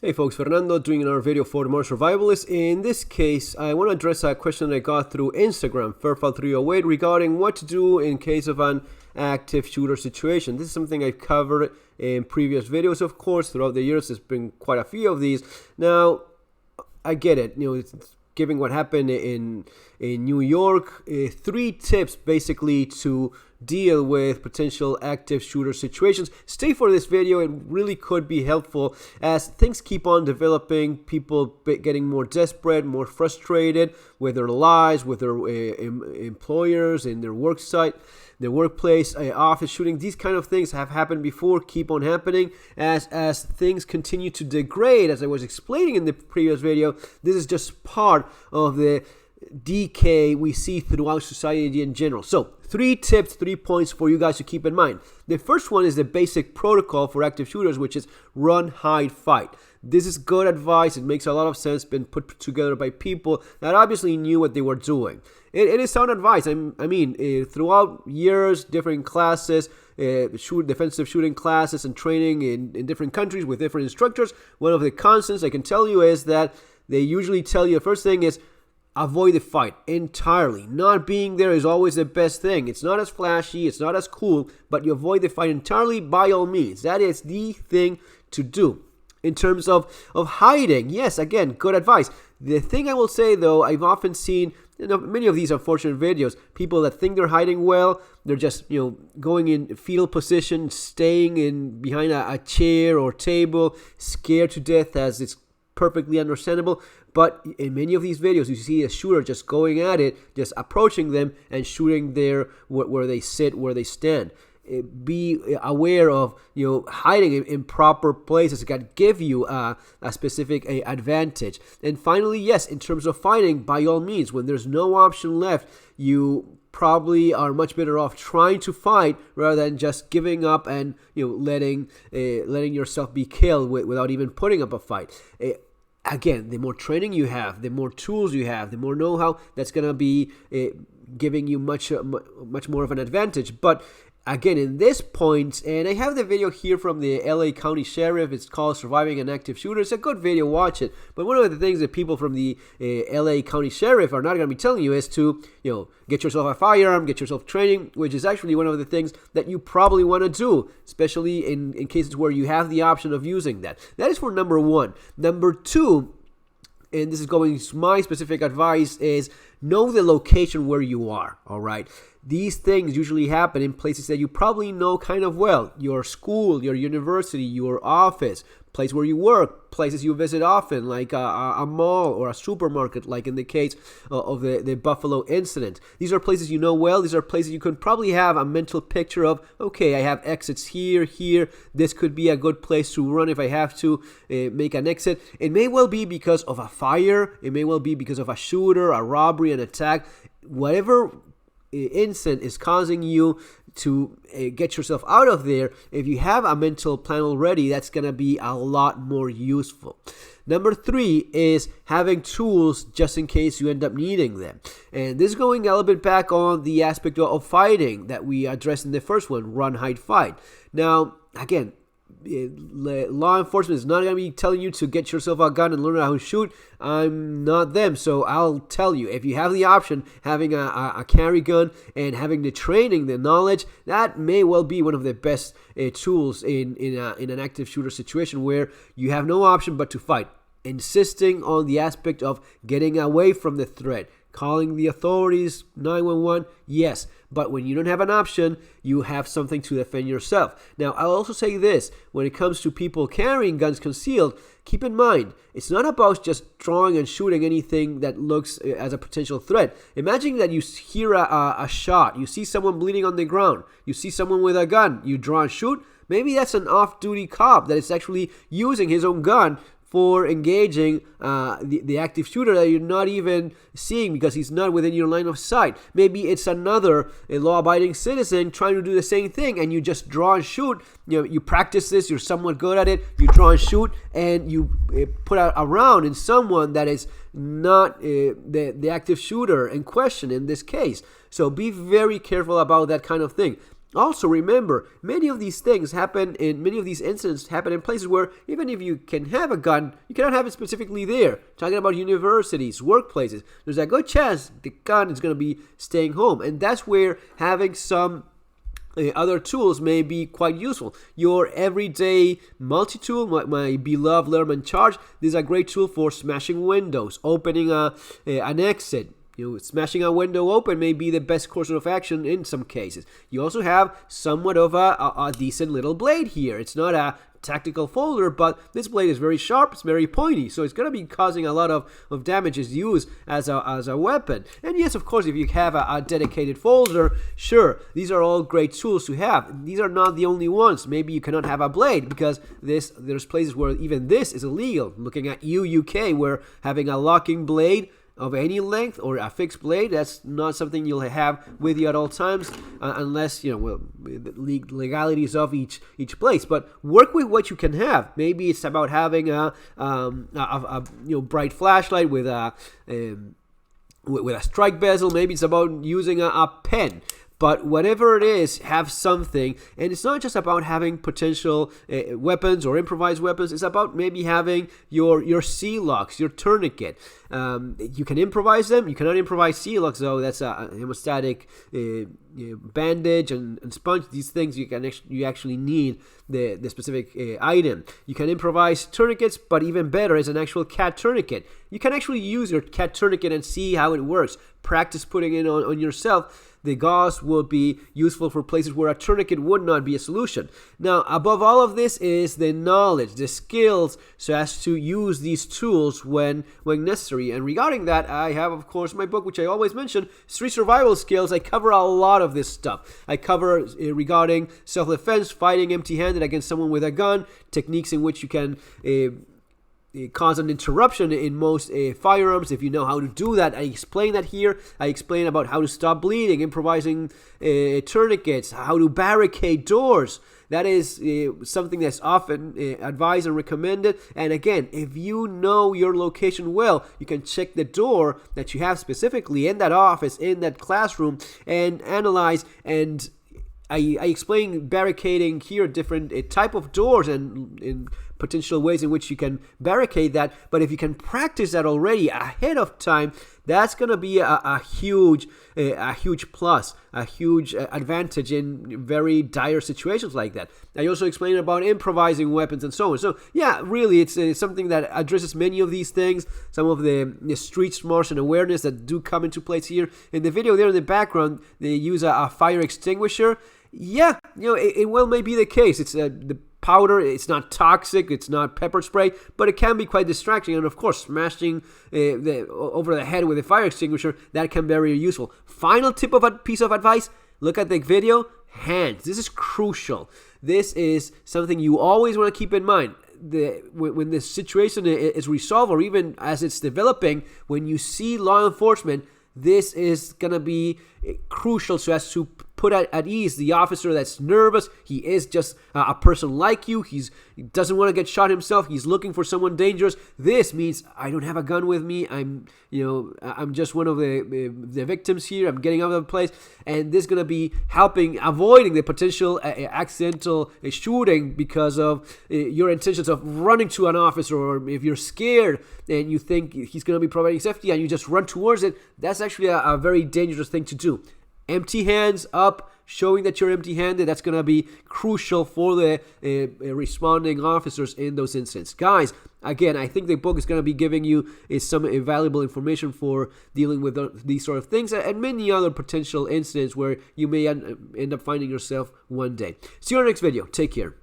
Hey folks, Fernando doing another video for the Modern Survivalist. In this case, I want to address a question that I got through Instagram, Fairfall308, regarding what to do in case of an active shooter situation. This is something I've covered in previous videos, of course. Throughout the years, there's been quite a few of these. Now, I get it. It's given what happened in New York, 3 tips basically to deal with potential active shooter situations. Stay for this video. It really could be helpful as things keep on developing, people getting more desperate, more frustrated with their lives, with their employers, in their work site, their workplace, office shooting. These kind of things have happened before, keep on happening as things continue to degrade. As I was explaining in the previous video, this is just part of the decay we see throughout society in general. So 3 tips, 3 points for you guys to keep in mind. The first one is the basic protocol for active shooters, which is run, hide, fight. This is good advice. It makes a lot of sense, been put together by people that obviously knew what they were doing. It is sound advice. I mean, throughout years, different classes, defensive shooting classes and training in different countries with different instructors, one of the constants I can tell you is that they usually tell you the first thing is avoid the fight entirely. Not being there is always the best thing. It's not as flashy, it's not as cool, but you avoid the fight entirely by all means. That is the thing to do. In terms of hiding, yes, again, good advice. The thing I will say though, I've often seen many of these unfortunate videos, people that think they're hiding well, they're just going in fetal position, staying in behind a chair or table, scared to death, as it's perfectly understandable. But in many of these videos, you see a shooter just going at it, just approaching them and shooting there where they sit, where they stand. Be aware of hiding in proper places that can give you a specific advantage. And finally, yes, in terms of fighting, by all means, when there's no option left, you probably are much better off trying to fight rather than just giving up and letting yourself be killed without even putting up a fight. Again, the more training you have, the more tools you have, the more know-how, that's going to be giving you much more of an advantage. But again, in this point, and I have the video here from the LA County Sheriff. It's called Surviving an Active Shooter. It's a good video, watch it. But one of the things that people from the LA County Sheriff are not going to be telling you is to, get yourself a firearm, get yourself training, which is actually one of the things that you probably want to do, especially in cases where you have the option of using that. That is for number 1. Number 2, and this is going to my specific advice, is know the location where you are, all right? These things usually happen in places that you probably know kind of well. Your school, your university, your office, place where you work, places you visit often, like a mall or a supermarket, like in the case of the Buffalo incident. These are places you know well. These are places you can probably have a mental picture of, okay, I have exits here. This could be a good place to run if I have to make an exit. It may well be because of a fire. It may well be because of a shooter, a robbery, an attack. Whatever incident is causing you to get yourself out of there, if you have a mental plan already, that's going to be a lot more useful. Number 3 is having tools just in case you end up needing them. And this is going a little bit back on the aspect of fighting that we addressed in the first one, run, hide, fight. Now, again, law enforcement is not going to be telling you to get yourself a gun and learn how to shoot. I'm not them, so I'll tell you, if you have the option, having a carry gun and having the training, the knowledge, that may well be one of the best tools in an active shooter situation where you have no option but to fight. Insisting on the aspect of getting away from the threat, calling the authorities, 911, yes. But when you don't have an option, you have something to defend yourself. Now, I'll also say this. When it comes to people carrying guns concealed, keep in mind, it's not about just drawing and shooting anything that looks as a potential threat. Imagine that you hear a shot. You see someone bleeding on the ground. You see someone with a gun. You draw and shoot. Maybe that's an off-duty cop that is actually using his own gun for engaging the active shooter that you're not even seeing because he's not within your line of sight. Maybe it's another law-abiding citizen trying to do the same thing, and you just draw and shoot. You practice this, you're somewhat good at it, you draw and shoot, and you put out a round in someone that is not the active shooter in question in this case. So be very careful about that kind of thing. Also, remember, many of these things happen in many of these incidents happen in places where even if you can have a gun, you cannot have it specifically there. Talking about universities, workplaces, there's a good chance the gun is going to be staying home, and that's where having some other tools may be quite useful. Your everyday multi-tool, my beloved Lehrman charge, this is a great tool for smashing windows, opening an exit. Smashing a window open may be the best course of action in some cases. You also have somewhat of a decent little blade here. It's not a tactical folder, but this blade is very sharp, it's very pointy, so it's going to be causing a lot of damages used as a weapon. And yes, of course, if you have a dedicated folder, sure, these are all great tools to have. These are not the only ones. Maybe you cannot have a blade because there's places where even this is illegal. Looking at UK, where having a locking blade of any length or a fixed blade, that's not something you'll have with you at all times, unless the legalities of each place. But work with what you can have. Maybe it's about having a bright flashlight with a strike bezel. Maybe it's about using a pen. But whatever it is, have something. And it's not just about having potential weapons or improvised weapons. It's about maybe having your C-locks, your tourniquet. You can improvise them. You cannot improvise C-locks, though. That's a hemostatic bandage and sponge. These things you actually need the specific item. You can improvise tourniquets, but even better is an actual cat tourniquet. You can actually use your cat tourniquet and see how it works. Practice putting it on yourself. The gauze will be useful for places where a tourniquet would not be a solution. Now, above all of this is the knowledge, the skills, so as to use these tools when necessary. And regarding that, I have, of course, my book, which I always mention, Street Survival Skills. I cover a lot of this stuff. I cover regarding self-defense, fighting empty-handed against someone with a gun, techniques in which you can cause an interruption in most firearms if you know how to do that. I explain that here. I explain about how to stop bleeding, improvising tourniquets, how to barricade doors. That is something that's often advised and recommended. And again, if you know your location well, you can check the door that you have specifically in that office, in that classroom, and analyze. And I explain barricading here, different type of doors and in potential ways in which you can barricade that. But if you can practice that already ahead of time, that's going to be a huge plus, a huge advantage in very dire situations like that. I also explain about improvising weapons and so on. So yeah, really, it's something that addresses many of these things, some of the street smarts and awareness that do come into place here. In the video there in the background, they use a fire extinguisher. Yeah, it well may be the case. It's the powder, it's not toxic, it's not pepper spray, but it can be quite distracting. And of course, smashing over the head with a fire extinguisher, that can be very useful. Final tip of a piece of advice, look at the video, hands. This is crucial. This is something you always want to keep in mind. When the situation is resolved, or even as it's developing, when you see law enforcement, this is going to be crucial so as to put at ease the officer that's nervous. He is just a person like you. He doesn't want to get shot himself. He's looking for someone dangerous. This means I don't have a gun with me. I'm just one of the victims here. I'm getting out of the place, and this is going to be helping avoiding the potential accidental shooting because of your intentions of running to an officer, or if you're scared and you think he's going to be providing safety and you just run towards it. That's actually a very dangerous thing to do. Empty hands up, showing that you're empty-handed, that's going to be crucial for the responding officers in those incidents. Guys, again, I think the book is going to be giving you some valuable information for dealing with these sort of things and many other potential incidents where you may end up finding yourself one day. See you in our next video. Take care.